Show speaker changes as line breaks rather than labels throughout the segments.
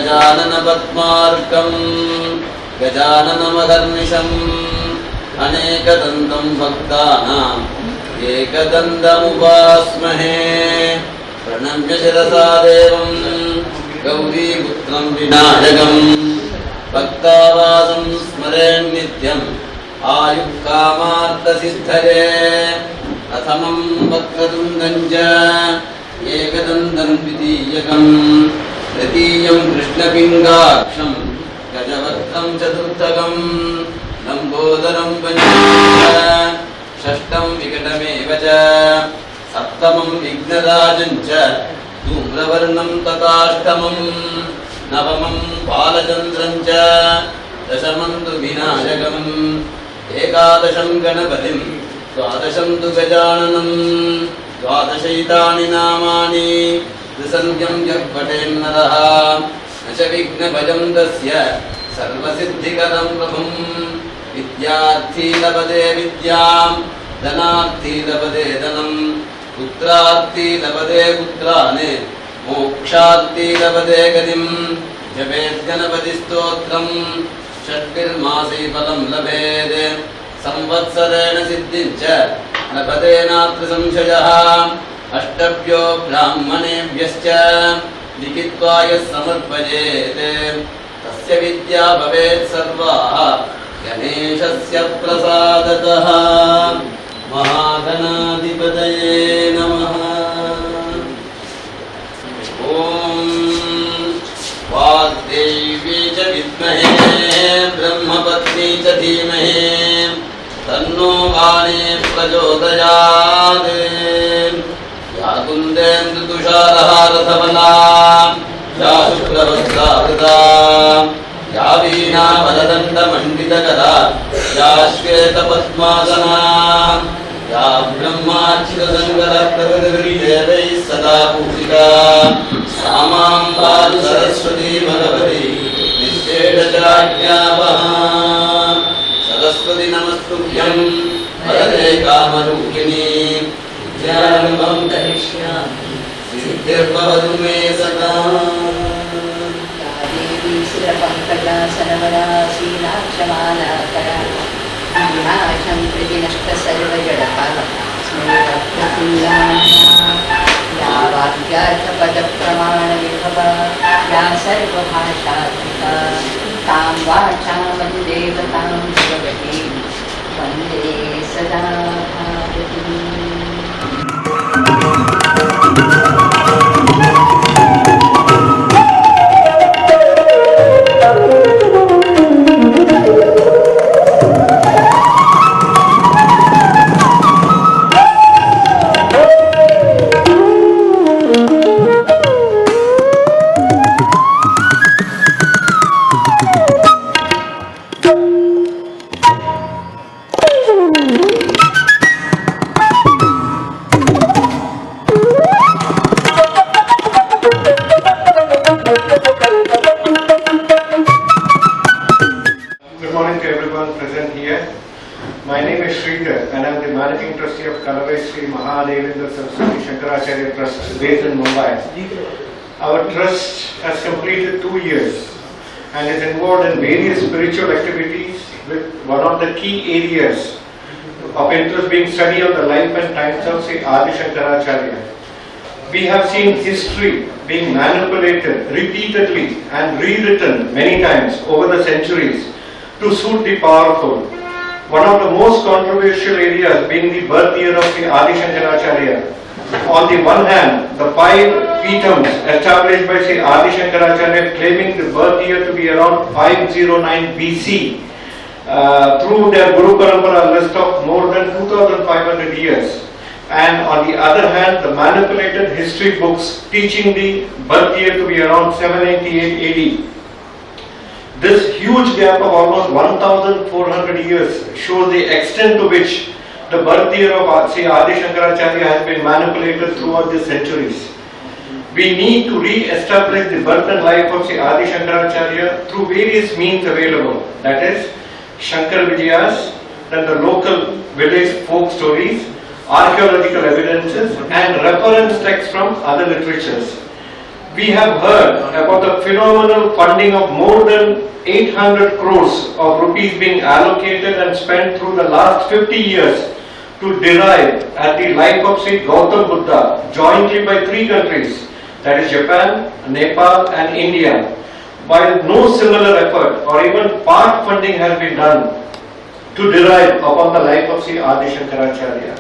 गजानन पद्मार्कं गजाननमहर्निशम् अनेकदन्तं भक्तानाम् एकदन्तमुपास्महे प्रणम्य शिरसा देवं गौरीपुत्रं विनायकं भक्तावासं स्मरेन् नित्यम् आयुक्कामार्थसिद्धये प्रथमं वक्रतुण्डं च एकदन्तं द्वितीयकं तृतीयं कृष्णपिङ्गाक्षं गजवक्त्रं चतुर्थकं लम्बोदरं पञ्चमं षष्ठं विकटमेव च सप्तमं विघ्नराजं च धूम्रवर्णं तथाष्टमं नवमं बालचन्द्रं च दशमं तु विनायकम् एकादशं गणपतिं द्वादशं तु गजाननं द्वादशैतानि नामानि त्रिसन्ध्यं यः पठेन्नरः न च विघ्नभजं तस्य सर्वसिद्धिकरं प्रभुं विद्यार्थी लभते विद्यां धनार्थी लभते धनं पुत्रार्थी लभते पुत्रान् मोक्षार्थी लभते गतिं जपेद्गणपतिस्तोत्रं षड्भिर्मासे फलं लभेत् संवत्सरेण सिद्धिं च लभते नात्र संशयः अष्टभ्यो ब्राह्मणेभ्यश्च लिखित्वा यः समर्पयेत् तस्य विद्या भवेत् सर्वाः गणेशस्य प्रसादतः महागणाधिपतये नमः। ॐ वाग्देवी च विद्महे ब्रह्मपत्नी च धीमहि तन्नो वाणी प्रचोदयात् या कुन्देन्दुतुषारहारधवला या शुक्लवस्त्रावृता या वीणावरदण्डमण्डितकरा या श्वेतपद्मासना या ब्रह्माच्युतसङ्गरप्रकृतिर्देवैः सदा पूजिता सा मां पातु सरस्वती भगवती निःशेषजाज्ञावहा। सरस्वती नमस्तुभ्यं वरदे कामरूपिणी विद्यारम्भं करिष्यामि सिद्धिर्भवतु मे सदा।
पंकजासनवरासीनाक्षमालाकरा विनाशं प्रतिनष्टसर्वजडः या वाक्यार्थपदप्रमाणविभवा या सर्वभाषात्मिका तां वाचां देवतां भगवतीं वन्दे सदा भारतीम्।
My name is Shridhar and I am the Managing Trustee of Shri Shankaracharya Trust based in Mumbai. Our trust has completed 2 years and is involved in various spiritual activities with one of the key areas of interest being study of the life and times of Shri Adi Shankaracharya. We have seen history being manipulated repeatedly and rewritten many times over the centuries to suit the powerful. One of the most controversial areas being the birth year of the Adi Shankaracharya. On the one hand, the 5 Peetams established by Sri Adi Shankaracharya claiming the birth year to be around 509 BC through their Guru Parampara list of more than 2500 years. And on the other hand, the manipulated history books teaching the birth year to be around 788 AD. This huge gap of almost 1400 years shows the extent to which the birth year of Sri Adi Shankaracharya has been manipulated throughout the centuries. We need to re-establish the birth and life of Sri Adi Shankaracharya through various means available. That is, Shankar Vijayas, then the local village folk stories, archaeological evidences and reference texts from other literatures. We have heard about the phenomenal funding of more than 800 crores of rupees being allocated and spent through the last 50 years to derive at the life of Sri Gautam Buddha jointly by three countries, that is Japan, Nepal and India, while no similar effort or even part funding has been done to derive upon the life of Sri Adi Shankaracharya.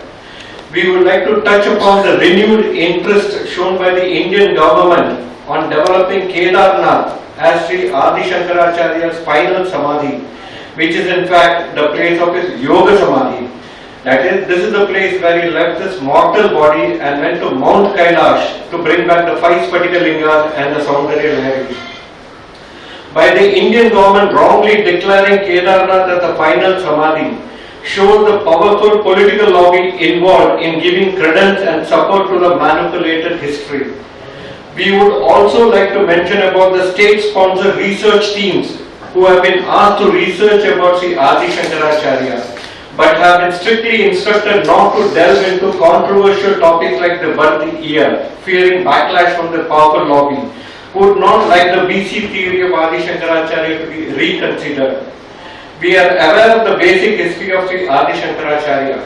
We would like to touch upon the renewed interest shown by the Indian government on developing Kedarnath as Sri Adi Shankaracharya's final Samadhi, which is in fact the place of his Yoga Samadhi. That is, this is the place where he left this mortal body and went to Mount Kailash to bring back the 5 Spatika Lingas and the Saundarya Lahari. By the Indian government wrongly declaring Kedarnath as the final Samadhi shows the powerful political lobby involved in giving credence and support to the manipulated history. We would also like to mention about the state-sponsored research teams who have been asked to research about Sri Adi Shankaracharya, but have been strictly instructed not to delve into controversial topics like the birth year, fearing backlash from the powerful lobby, who would not like the BC theory of Adi Shankaracharya to be reconsidered. We are aware of the basic history of Sri Adi Shankaracharya,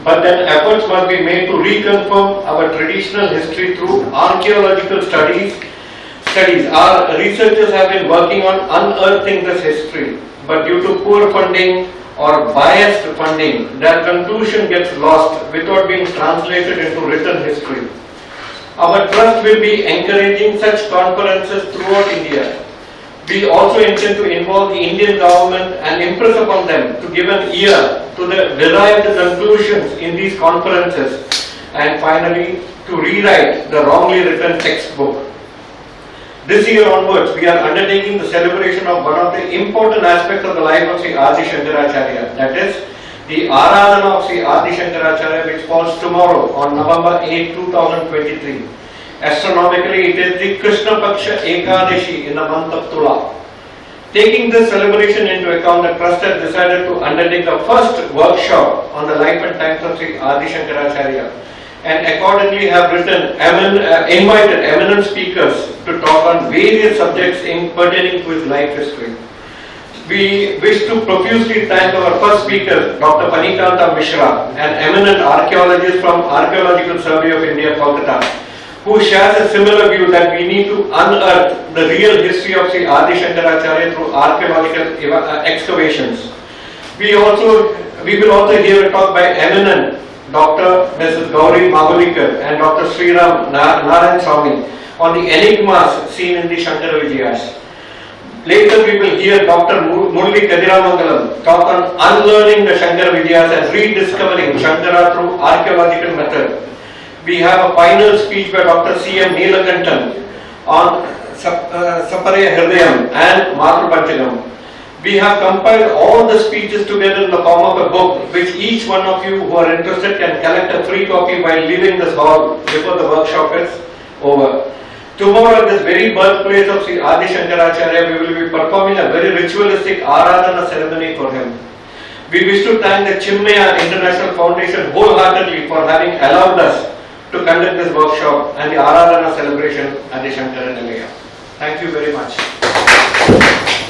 but then efforts must be made to reconfirm our traditional history through archaeological studies. Our researchers have been working on unearthing this history, but due to poor funding or biased funding, their conclusion gets lost without being translated into written history. Our trust will be encouraging such conferences throughout India. We also intend to involve the Indian government and impress upon them to give an ear to the derived conclusions in these conferences, and finally to rewrite the wrongly written textbook. This year onwards, we are undertaking the celebration of one of the important aspects of the life of Sri Adi Shankaracharya, that is the Aradhana of Sri Adi Shankaracharya, which falls tomorrow on November 8, 2023. Astronomically, it is the Krishna Paksha Ekadashi in the month of Tula. Taking this celebration into account, the trust has decided to undertake the first workshop on the life and times of Sri Adi Shankaracharya, and accordingly have invited eminent speakers to talk on various subjects pertaining to his life history. We wish to profusely thank our first speaker, Dr. Panikanta Mishra, an eminent archaeologist from Archaeological Survey of India, Kolkata, who shares a similar view that we need to unearth the real history of Sri Adi Shankaracharya through archaeological excavations. We will also hear a talk by eminent Dr. Mrs. Gauri Mahulikar and Dr. Sriram Narayan Swami on the enigmas seen in the Shankara Vijayas. Later we will hear Dr. Murli Kadiramangalam talk on unlearning the Shankara Vijayas and rediscovering Shankara through archaeological method. We have a final speech by Dr. C.M. Neelakantan on Saparaya Hridayam and Matru Panchagam. We have compiled all the speeches together in the form of a book, which each one of you who are interested can collect a free copy while leaving this hall before the workshop is over. Tomorrow, at this very birthplace of Sri Adi Shankaracharya, we will be performing a very ritualistic Aradhana ceremony for him. We wish to thank the Chinmaya International Foundation wholeheartedly for having allowed us to conduct this workshop and the Aradhana celebration at the Shankara Nilayam. Thank you very much.